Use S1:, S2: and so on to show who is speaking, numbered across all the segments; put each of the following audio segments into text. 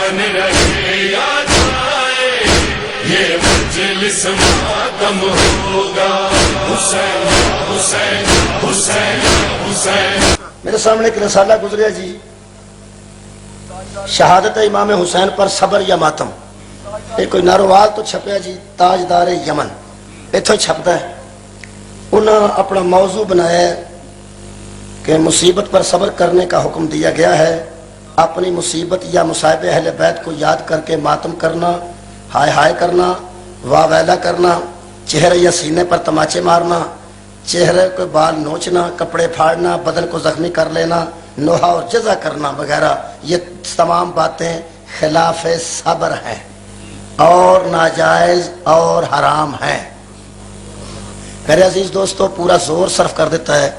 S1: حسین رہے یا جائے یہ مجلس ماتم ہوگا حسین حسین حسین حسین.
S2: میرے سامنے ایک رسالہ گزریا جی، شہادت امام حسین پر صبر یا ماتم. یہ کوئی ناروال تو چھپیا جی، تاجدار یمن اتوں چھپتا ہے. انہوں نے اپنا موضوع بنایا ہے کہ مصیبت پر صبر کرنے کا حکم دیا گیا ہے. اپنی مصیبت یا مصائب اہل بیت کو یاد کر کے ماتم کرنا، ہائے ہائے کرنا، واہ ویلا کرنا، چہرے یا سینے پر تماچے مارنا، چہرے کو بال نوچنا، کپڑے پھاڑنا، بدن کو زخمی کر لینا، نوحہ اور جزا کرنا وغیرہ، یہ تمام باتیں خلاف صبر ہیں اور ناجائز اور حرام ہیں. میرے عزیز دوستو، پورا زور صرف کر دیتا ہے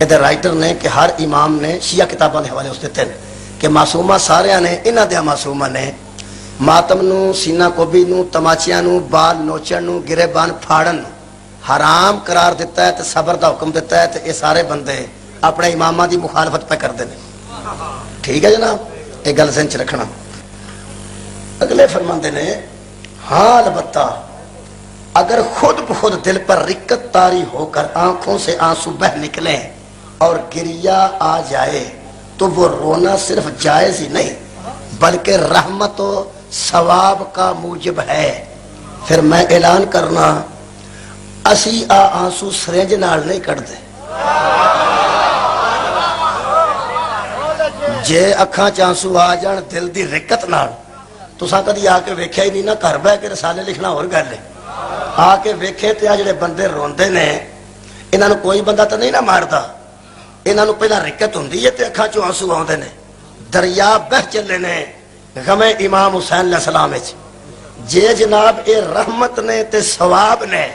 S2: ادھر رائٹر نے کہ ہر امام نے شیعہ کتابوں کے حوالے اس دیتے ہیں کہ معصومہ سارے نے انہاں دیا معصومہ نے ماتم نو، سینہ کوبی نو، تماچیاں نو، بال نوچن نو، گریبان پھاڑن نو حرام قرار دیتا ہے، تے صبر دا حکم دیتا ہے. تے یہ سارے بندے اپنے امامہ دی مخالفت پہ کر دینے. ٹھیک ہے جناب، یہ گل ذہن چ رکھنا. اگلے فرماندے نے ہاں البتہ اگر خود بخود دل پر رکت طاری ہو کر آنکھوں سے آنسو بہ نکلیں اور گریہ آ جائے تو وہ رونا صرف جائز ہی نہیں بلکہ رحمت و ثواب کا موجب ہے. پھر میں اعلان کرنا اسی آنسو سرنج نال نہیں کٹ دے. جے اکھاں چ آنسو آ جان دل دی رکت نال، تساں کدی آ کے ویکھیا ہی نہیں نا، گھر بہ کے رسالے لکھنا اور گل ہے. آ کے ویکھے تے آ جڑے بندے روندے نے انہاں نو کوئی بندہ تو نہیں نہ ماردا، انہاں نو پہلا رکت ہوندی ہے تے اکھاں چوں آنسو آوندے نے. دریا بہ چلے نے غم امام حسین علیہ السلام وچ. جے جناب اے رحمت نے تے ثواب نے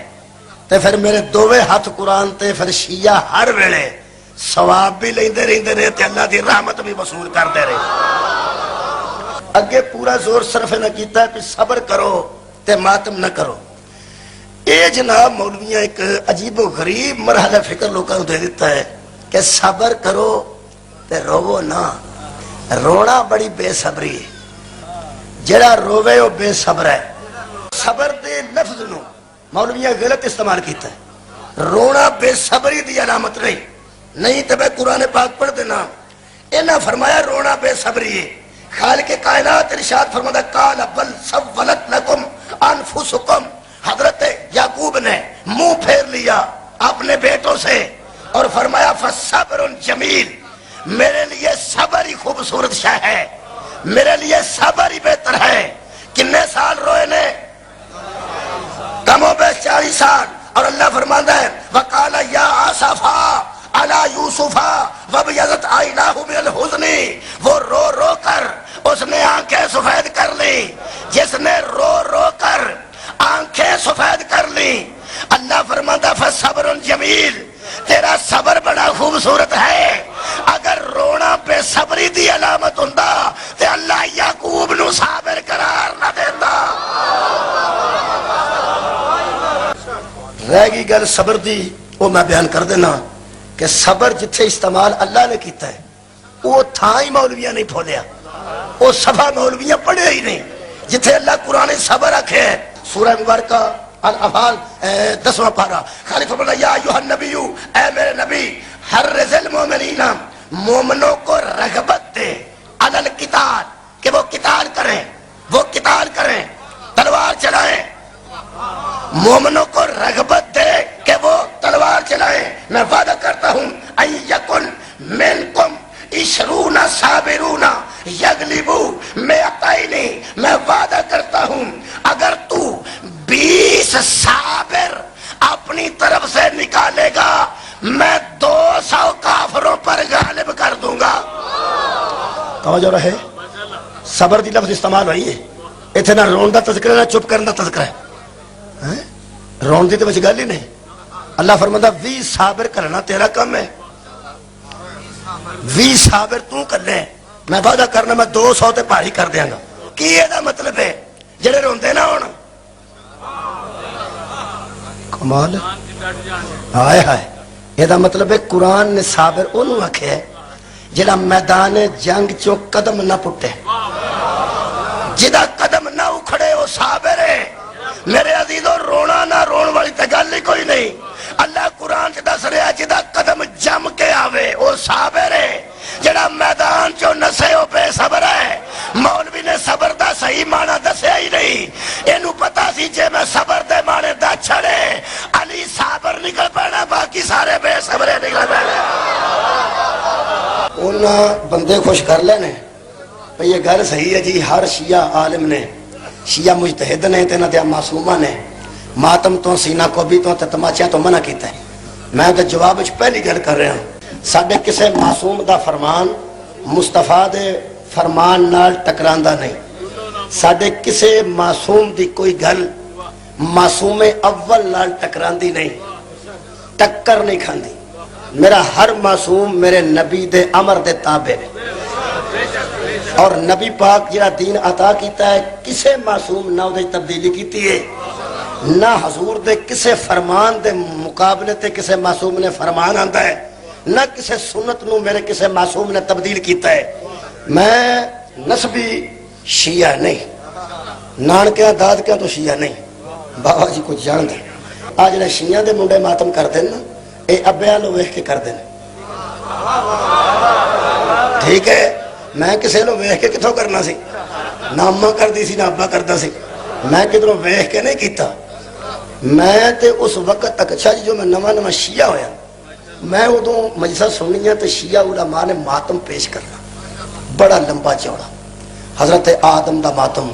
S2: تے پھر میرے دوویں ہاتھ قرآن تے پھر شیعہ ہر ویلے ثواب بھی لیندے رہندے نے تے اللہ دی رحمت بھی وصول کردے رہے. اگے پورا زور صرف نہ کیتا ہے کہ صبر کرو تے ماتم نہ کرو. اے جناب مولویاں ایک عجیب و غریب مرحلہ فکر لوگوں کو دے دیتا ہے کہ صبر کرو تے روو نہ. رونا بڑی بے صبری ہے، جڑا روے وہ بے صبر ہے. صبر دے لفظ نو مولویاں غلط استعمال کیتا ہے. رونا بے صبری دی علامت نہیں تو میں قرآن پاک پڑھ دینا. انہاں فرمایا رونا بے صبری ہے. خالق کائنات ارشاد فرماتا قال بل سولت لکم انفسکم. حضرت یعقوب نے منہ پھیر لیا اپنے بیٹوں سے اور فرمایا فصبر جمیل، میرے لیے صبر ہی خوبصورت شے ہے، میرے لیے صبر ہی بہتر ہے. کتنے سال روئے نے؟ کم و بیش 40 سال. اور اللہ فرماتا ہے وقال یا آصفا علی یوسفا وابیضت عیناہ من الحزن. وہ رو رو کر اس نے آنکھیں سفید کر لی. جس نے رو رو کر آنکھیں سفید کر لی، اللہ فرماتا فصبر جمیل، تیرا صبر بڑا خوبصورت ہے. اگر رونا بے صبری دی علامت ہوندا تے اللہ یعقوب نو صابر قرار نہ دیندا. رہ گئی گل صبر دی، وہ میں بیان کر دینا کہ صبر جتھے استعمال اللہ نے کیتا ہے وہ تھا ہی مولویاں نہیں پھولیا، وہ صفحہ مولویاں پڑھے ہی نہیں. جتھے اللہ قرآن صبر رکھے ہے سورہ مبارکہ الانفال 10واں پارہ، خالق فرماتا یا ایھا النبی، اے میرے نبی، حرض المومنین، مومنوں کو رغبت دے علی القتال، کہ وہ قتال کریں، وہ قتال کریں، تلوار چلائیں. مومنوں کو رغبت دے کہ وہ تلوار چلائیں. میں وعدہ کرتا ہوں ان یکن منکم 20 صابرون یغلبوا 200. میں وعدہ کرتا ہوں اگر تو 20 صابر اپنی طرف سے نکالے گا میں 200 کافروں پر غالب کر دوں گا. توجہ رہے، صبر دی لفظ استعمال ہوئی ہے. اتنے نہ رون دا تذکرہ نہ چپ کرنے دا تذکرہ ہے. رون دی تو بچ گل ہی نہیں. اللہ فرماتا 20 صابر کرنا تیرا کم ہے، 20 صابر تو کر لیں، میں وعدہ کرنا میں 200 تے پاری کر دیاں گا. کی یہ دا مطلب ہے جڑے روندے نہ ہون؟ کمال ہائے ہائے. یہ دا مطلب ہے قرآن نے صابر انہوں آکھے ہے جڑا میدان جنگ چوں قدم نہ پٹے. میں صبر دے مانے دا چھڑے علی صابر نکل پینا باقی سارے بے صبرے نکل پینا انہاں بندے خوش کر لینے یہ گل صحیح ہے جی ہر شیعہ عالم نے شیعہ مجتہد نے تے نہ تے معصومہ نے ماتم تو سینہ کوبی تو تماچیاں تو منع کیتا ہے میں تے جواب وچ پہلی گل کر رہا ہوں ساڈے کسے معصوم دا فرمان مصطفیٰ دے فرمان نال ٹکراندا نہیں ساڈے کسے معصوم دی کوئی گل معصوم اول نال ٹکراندی نہیں ٹکر نہیں کھاندی میرا ہر معصوم میرے نبی دے امر دے تابع ہے اور نبی پاک جڑا دین عطا کیتا ہے کسے معصوم نہ دے تبدیلی کیتی ہے نہ حضور دے کسے فرمان دے مقابلے تے کسے معصوم نے فرمان آندا ہے نہ کسے سنت نو میرے کسے معصوم نے تبدیل کیتا ہے میں نسبی شیعہ نہیں نانکیاں دادکیاں تو شیعہ نہیں بابا جی کچھ جان دے آج جڑے شیعہ دے منڈے ماتم کر دیں نا اے ابیاں لو ویکھ کے کر دیں ٹھیک ہے میں کسے لو ویکھ کے کتھوں کرنا سی نہ اماں کر دی سی نہ ابا کردا سی میں کدھروں ویکھ کے نہیں کیتا میں تے اس وقت تک اچھا جی جو میں نواں شیعہ ہویا میں ادوں مجلساں سننیاں تے شیعہ علماء نے ماتم پیش کرنا بڑا لمبا چوڑا حضرت آدم دا ماتم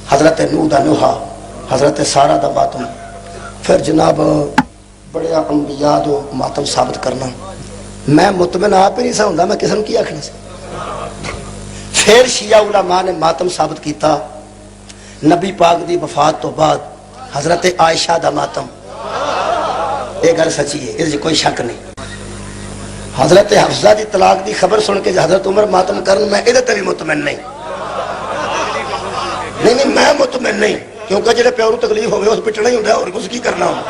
S2: حضرت نوح دا نوحہ حضرت سارہ دا ماتم پھر جناب بڑے انبیاء دو ماتم ثابت کرنا میں مطمئن آپ ہی نہیں سا ہوندا میں کسے نوں کی آکھنا سی پھر شیعہ علماء نے ماتم ثابت کیتا نبی پاک دی وفات تو بعد حضرت عائشہ دا ماتم یہ گل سچی ہے اس کوئی شک نہیں حضرت حفصہ دی طلاق دی خبر سن کے حضرت عمر ماتم کرن میں ادھر تے بھی مطمئن نہیں میں مطمئن نہیں کیونکہ جڑے پیو نوں تکلیف ہوئے اس پٹنا ہی ہوندا اور کچھ کی کرنا ہوں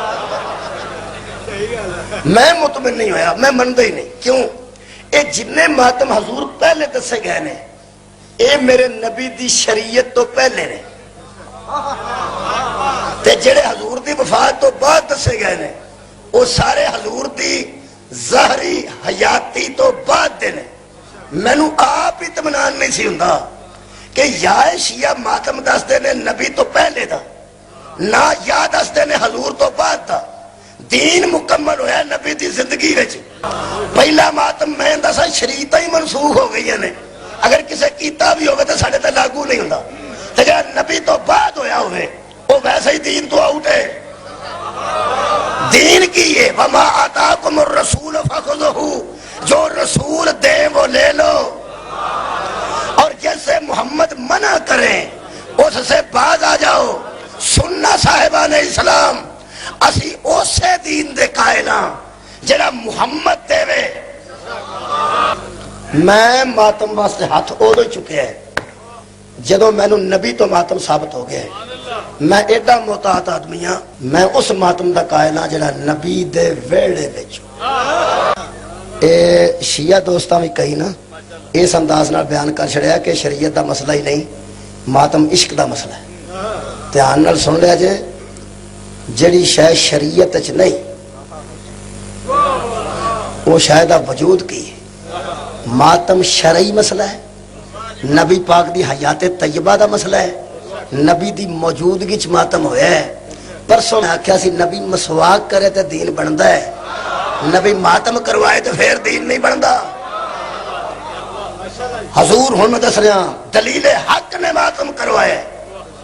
S2: میں مطمئن نہیں ہویا میں مندا ہی نہیں کیوں اے جنے ماتم حضور پہلے دسے گئے نے اے میرے نبی دی شریعت تو پہلے نے تے جڑے حضور دی وفات تو بعد دسے گئے نے وہ سارے حضور دی ظاہری حیاتی تو بعد دے نے میں نو آپ اطمینان نہیں سی ہوندا کہ یا شیعہ ماتم دس دے نے نبی تو پہلے دا نہ یا دس دے نے حضور تو بعد دا دین مکمل ہویا نبی دی زندگی وچ پہلا ماتم میں دسا شریعتاں ہی منسوخ ہو گئی نے اگر کسے کیتا بھی ہوگا تو ساڈے تے لاگو نہیں ہوندا تے جڑا نبی تو بعد ہویا ہوئے وہ ویسے ہی دین تو آؤٹ ہے دین کی ہے وما آتاکم الرسول فخذہ جو رسول دے وہ لے لو اور جیسے محمد منع کریں اس سے باز آ جاؤ سننا صاحبان اسلام اسی اسے دین دے قائلاں جڑا محمد دے وے میں ماتم واسطے ہاتھ اودو چکے ہیں جدو میں نو نبی تو ماتم ثابت ہو گئے میں ایڈا محتاط آدمی ہاں میں اس ماتم دا قائل ہاں جڑا نبی دے ویڑے وچ اے شیعہ دوستاں بھی کئی نا اس انداز نال بیان کر چھڑیا کہ شریعت دا مسئلہ ہی نہیں ماتم عشق دا مسئلہ ہے دھیان نال سن لیا جے جڑی شے شریعت وچ نہیں وہ شاید وجود کی ہے ماتم شرعی مسئلہ ہے نبی پاک دی حیات طیبہ دا مسئلہ ہے نبی دی موجودگی چ ماتم ہویا ہے پرسوں میں آکھیا سی نبی مسواک کرے تے دین بندا ہے نبی ماتم کروائے تے پھر دین نہیں بندا حضور ہن میں دس رہا دلیل حق نے ماتم کروایا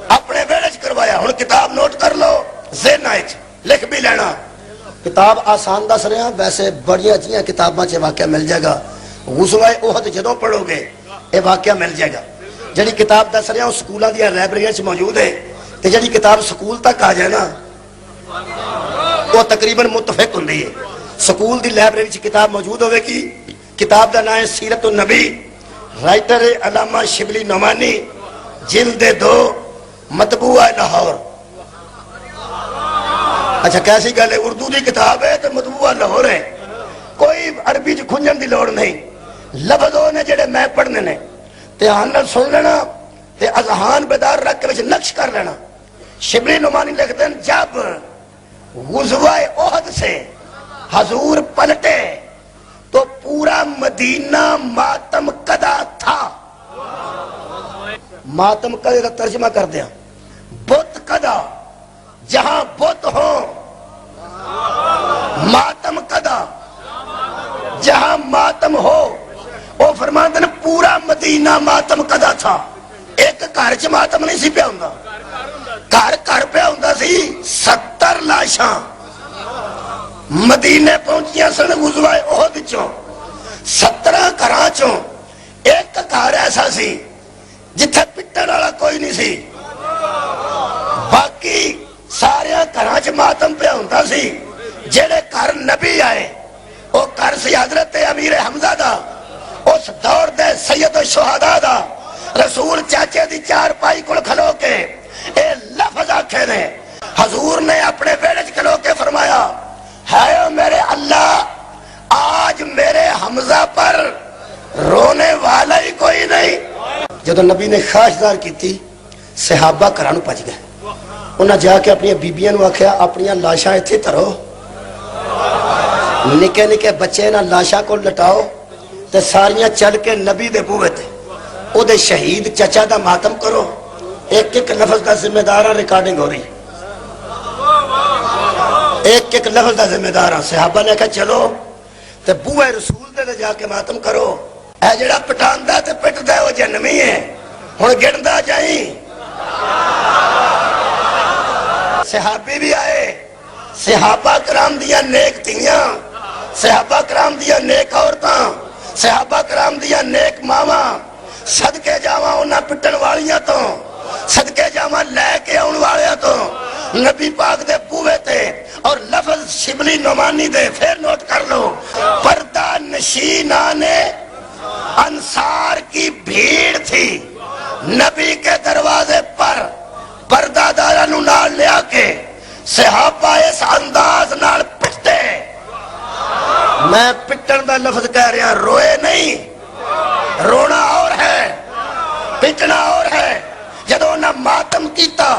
S2: اپنے ویڑے چ کروایا ہن کتاب نوٹ کر لو ذہن وچ لکھ بھی لینا کتاب آسان دس رہا ویسے بڑیاں جیاں کتاباں چ واقعہ مل جائے گا غزوہ احد جدوں پڑھو گے یہ واقعہ مل جائے گا جڑی کتاب دس رہا سکولاں دی لائبریریاں چ موجود ہے تے جڑی کتاب سکول تک آ جائے نا وہ تقریباً متفق ہوندی ہے سکول دی لائبریری چ کتاب موجود ہوے گی کتاب دا نام ہے سیرت النبی رائٹر علامہ شبلی نعمانی جلد 2 مطبوعہ لاہور اچھا کیسی گل ہے اردو دی کتاب ہے تو مطبوعہ لاہور ہے کوئی عربی چ کھنجن دی لوڑ نہیں لفظوں نے جڑے میں پڑھنے نے دھیان نال سن لینا تے اذہان بیدار رکھ کے وچ نقش کر لینا شبلی نعمانی لکھتے ہیں جب غزوہ احد سے حضور پلٹے تو پورا مدینہ ماتم کدا تھا ماتم کدے کا ترجمہ کر دیا بت کدا ہو ماتم کدا، جہاں ماتم ہو وہ فرماتے ہیں پورا مدینہ ماتم کدا تھا. ایک گھر چ ماتم نہیں سی پیا ہوندا، گھر گھر پیا ہوندا سی. 70 لاشاں مدینے پہنچیاں سن غزوہ احد چوں. 17 گھراں چوں ایک گھر ایسا سی جتھے پٹن والا کوئی نہیں سی. باقی سارے گھراں چ ماتم پیا ہوندا سی. جڑے گھر نبی آئے وہ گھر سی حضرت امیر حمزہ دا، اس دور دے سید الشہداء دا. رسول چاچے دی چار پائی کول کھلو کے اے لفظ آکھے نے. حضور نے اپنے بیڑے چ کھلو کے فرمایا ہے میرے اللہ آج میرے حمزہ پر رونے والا ہی کوئی نہیں. جدو نبی نے خواہشدار کی صحابہ گھراں پج گئے. انہاں جا کے اپنی بیبیاں نو آکھیا اپنی لاشاں ایتھے دھرو، نکے نکے بچے نہ لاشاں کو لٹاؤ تے ساریاں چل کے نبی دے بوئے تے او دے شہید چچا دا ماتم کرو. ایک ایک لفظ دا ذمہ دار ریکارڈنگ ہو رہی، ایک ایک لفظ دا ذمہ دار. صحابہ نے کہا چلو تے بوئے رسول دے جا کے ماتم کرو. اے جڑا پٹاندا تے پٹدا او جنمی ہے، ہن گندا جائیں. صحابی بھی آئے، صحابہ کرام دیا نیک تیاں، صحابہ کرام دیا نیک عورتاں، صحابہ کرام دیا نیک ماواں. صدقے جاواں انہاں پٹن والیاں تو، صدقے جاواں لے کے آن والیاں تو نبی پاک دے بوئے تے. اور لفظ شبلی نعمانی دے پھر نوٹ کر لو. پردہ نشینان انصار کی بھیڑ تھی نبی کے دروازے پر. پردہ دارہ نو نال لیا کے صحابہ اس انداز نال پٹے. میں پٹن دا لفظ کہہ رہا، روئے نہیں. رونا اور ہے، پٹنا اور ہے. جدو نہ ماتم کیتا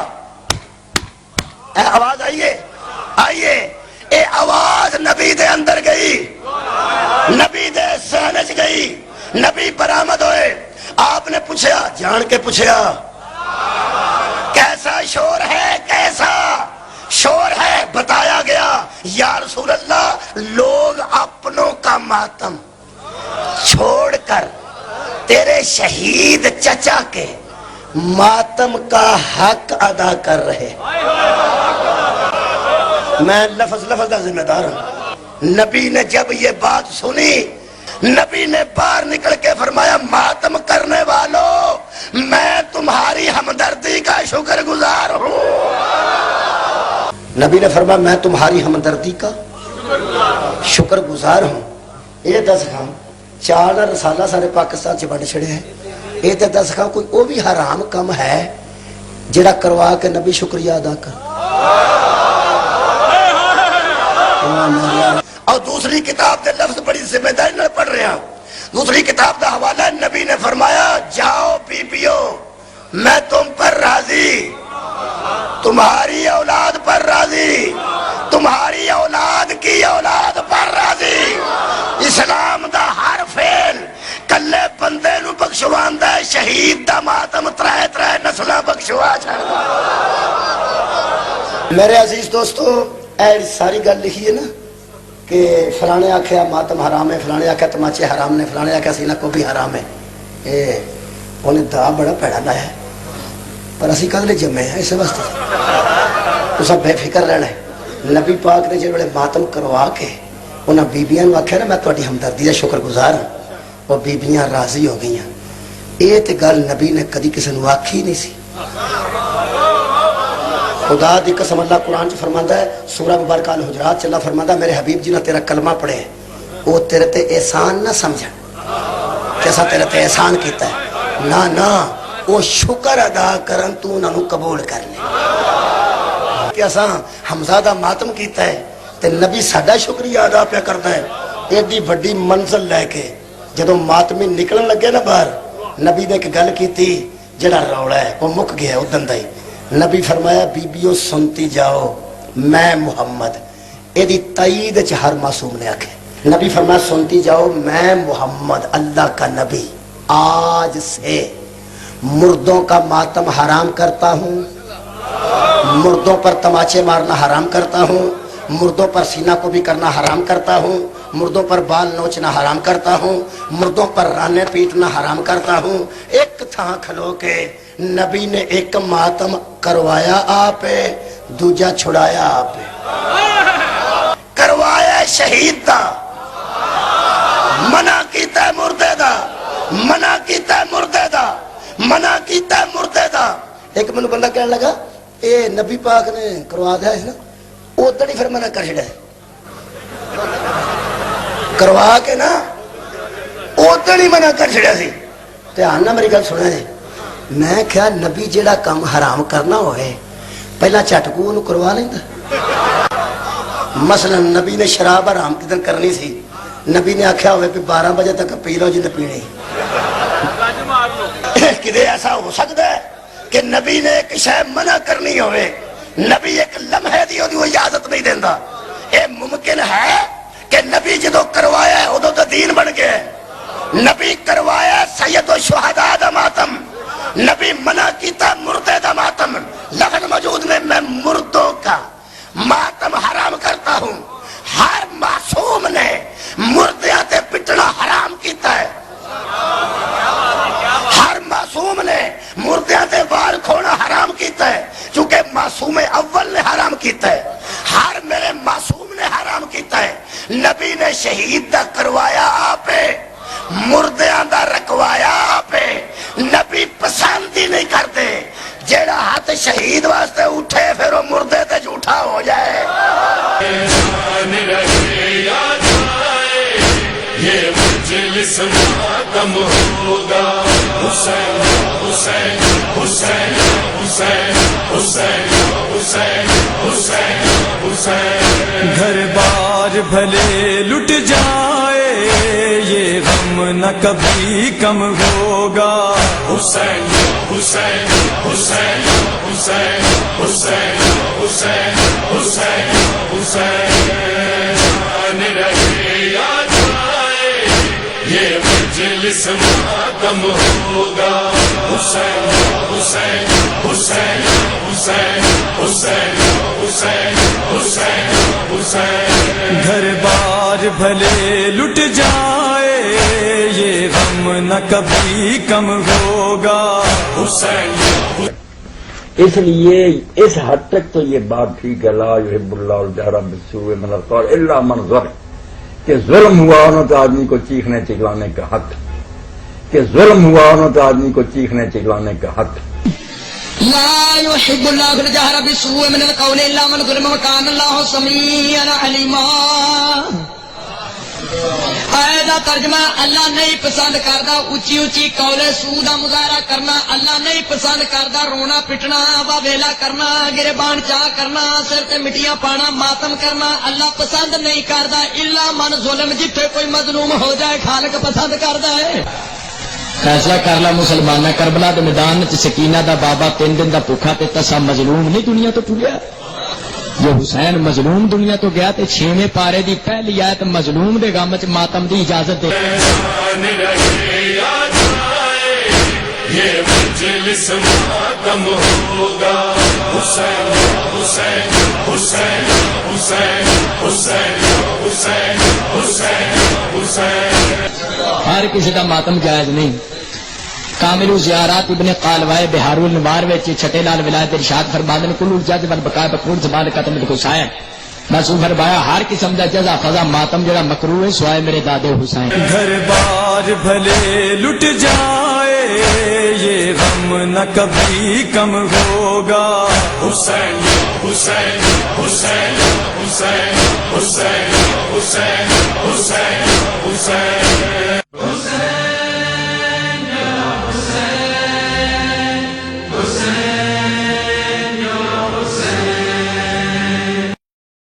S2: اے آواز آئیے آئیے، اے آواز نبی دے اندر گئی، نبی دے سہنچ گئی. نبی برآمد ہوئے. آپ نے پوچھا، جان کے پوچھا کیسا شور ہے، کیسا شور ہے؟ بتایا گیا یا رسول اللہ لوگ اپنوں کا ماتم چھوڑ کر تیرے شہید چچا کے ماتم کا حق ادا کر رہے. میں لفظ کا ذمہ دار ہوں. نبی نے جب یہ بات سنی نبی نے باہر نکل کے فرمایا ماتم کرنے والوں میں تمہاری ہمدردی کا شکر گزار ہوں. نبی نے فرمایا میں تمہاری ہمدردی کا شکر گزار ہوں. یہ دس خام چار رسالہ سارے پاکستان سے بڑھ چھڑے ہیں. یہ تو دس خام کوئی وہ بھی حرام کم ہے جڑا کروا کے نبی شکریہ ادا کر. اور دوسری کتاب دے لفظ بڑی ذمہ داری نہ پڑھ رہے ہیں. دوسری کتاب دا حوالہ نبی نے فرمایا جاؤ بیبیو میں تم پر راضی، تمہاری اولاد پر راضی، تمہاری اولاد کی اولاد پر راضی. اسلام دا ہر فعل کلے بندے نو بخشواندا ہے، شہید دا ماتم ترے ترے نسلاں بخشوا چھڑدا. میرے عزیز دوستو اے ساری گل لکھی ہے نا کہ فلانے آکھیا ماتم حرام ہے، فلانے آکھیا تماچے حرام نے، فلانے آکھیا سینہ کو بھی حرام ہے. انہیں دا بڑا پیڑا لایا ہے پر اسی کدلے جمے ہیں اس واسطے تو سب بے فکر رہنا ہے. نبی پاک نے جڑے ماتم کروا کے انہاں بیبیاں نو آکھیا نا میں تہاڈی ہمدردی دا شکر گزار ہوں، وہ بیبیاں راضی ہو گئیاں. یہ تے گل نبی نے کدی کسی نو آکھی نہیں سی. خدا دی قسم اللہ قرآن چ فرماندا ہے سورہ مبارکہ الحجرات چ اللہ فرماندا ہے میرے حبیب جی نے تیرا کلمہ پڑھے وہ تیرے تے احسان نہ سمجھن کہ اساں تیرے تے احسان کیتا ہے، نہ نہ وہ شکر ادا کرن تو انہاں نو قبول کر لے. کہ اساں حمزہ دا ماتم کیتا ہے تے نبی ساڈا شکریہ ادا پیا کردا ہے. ایڈی بڑی منزل لے کے جدوں ماتمی نکلن لگے نا باہر نبی نے ایک گل کیتی جڑا رولا ہے وہ مک گیا ادن دا ہی. نبی فرمایا بیبیوں سنتی جاؤ میں محمد. ایدی تائید چ ہر معصوم نے آکھے. نبی فرمایا سنتی جاؤ میں محمد اللہ کا نبی آج سے مردوں کا ماتم حرام کرتا ہوں مردوں پر تماچے مارنا حرام کرتا ہوں، مردوں پر سینہ کو بھی کرنا حرام کرتا ہوں، مردوں پر بال نوچنا حرام کرتا ہوں، مردوں پر رانے پیٹنا حرام کرتا ہوں۔ ایک تھاں کھلو کے نبی نے ایک ماتم کروایا آپ دوجا چھڑایا آپ کروایا شہید دا منع کیتا ہے مردے دا، منع کیتا ہے مردے دا، منع کیتا ہے مردے دا۔ ایک منو بندہ کہنے لگا اے نبی پاک نے کروا دیا ہے نا، ادھر ہی پھر منع کر چڑیا کروا کے نا، ادھر ہی منع کر چڑیا سی۔ دھیان نہ میری گل سنیا جی، میں کیا نبی جیڑا کام حرام کرنا ہوئے پہلا چٹکو انہوں کروا لیں دا۔ مثلا نبی نے شراب حرام کدن کرنی سی، نبی نے آکھیا ہوئے پہ 12 بجے تک پی لو جن پینی۔ کدے ایسا ہو سکتا ہے کہ نبی نے ایک شے منع کرنی ہوئے، نبی ایک لمحے دی وہ اجازت نہیں دینا؟ اے ممکن ہے کہ نبی جدو کروایا ہے ادو تو دین بن گیا ہے۔ نبی کروایا سید الشہداء دا ماتم، نبی منع کیتا مردے دا ماتم۔ لفظ موجود میں مردوں کا ماتم حرام کرتا ہوں۔ ہر معصوم نے مردیاں تے پٹنا حرام کیتا ہے، ہر معصوم نے مردیاں تے وال کھونا حرام کیتا ہے، چونکہ معصوم اول نے حرام کیتا ہے، ہر میرے معصوم نے حرام کیتا ہے۔ نبی نے شہید دا کروایا آپ مردیاں دا رکوایا آپ، نبی پسند ہی نہیں کرتے جیڑا ہاتھ شہید واسطے اٹھے پھر وہ مردے تے جھوٹا ہو جائے۔
S1: جان رہے یا جائے یہ مجلس ماتم ہوگا، حسین حسین حسین حسین حسین حسین حسین حسین۔
S3: گھر بار بھلے لٹ جائے یہ غم نہ کبھی کم ہوگا،
S1: حسین حسین حسین حسین حسین حسین حسین حسین۔ جان رہے یا جائے یہ مجلس ماتم ہوگا، حسین حسین حسین حسین حسین حسین حسین حسین۔
S3: گھر بار بھلے لٹ جائے یہ غم نہ کبھی کم ہوگا،
S1: حسین۔
S4: اس لیے اس حد تک تو یہ بات ٹھیک ہے، لا یحب اللہ الجہر بالسوء من القول الا من ظلم، کہ ظلم ہوا ہونا تو آدمی کو چیخنے چلانے کا حق، کہ ظلم ہوا ہونا تو آدمی کو چیخنے چلانے کا حق۔
S5: لا يحب الله الجهر بالسوء من القول الا من ظلم وكان الله سميعا عليما۔ آیت دا ترجمہ اللہ نہیں پسند کردا اچھی اچھی قول سو دا مظاہرہ کرنا، اللہ نہیں پسند کردا رونا پٹنا واویلا کرنا گربان چاہ کرنا سر تے مٹیاں پانا ماتم کرنا، اللہ پسند نہیں کردا الا من ظلم، جتھے کوئی مظلوم ہو جائے خالق پسند کردا ہے۔ فیصلہ کر لا مسلمان، کربلا دے میدان وچ سکینہ دا بابا 3 دن دا بھوکا تے تسا مظلوم نہیں دنیا تو ٹریا۔ جو حسین مظلوم دنیا تو گیا تے 6ویں پارے دی پہلی آیت مظلوم دے غم وچ ماتم دی اجازت دے۔
S1: جان رہے یا جائے یہ مجلس ماتم ہوگا، حسین حسین حسین حسین حسین حسین حسین حسین۔
S5: ہر کسی دا ماتم جائز نہیں۔ کامل زیارات ابن قالوائے بہار النوار وچ چھٹے لال ولایت ارشاد فرماندن کل الجز والبقاء بقول زبان قتل حسین، معصوم فرمایا ہر قسم دا جزا فضا ماتم جڑا مکروہ ہے سوائے میرے دادے حسین۔
S3: گھر بار بھلے لٹ جائے یہ غم نہ کبھی کم ہوگا،
S1: حسین حسین حسین حسین حسین حسین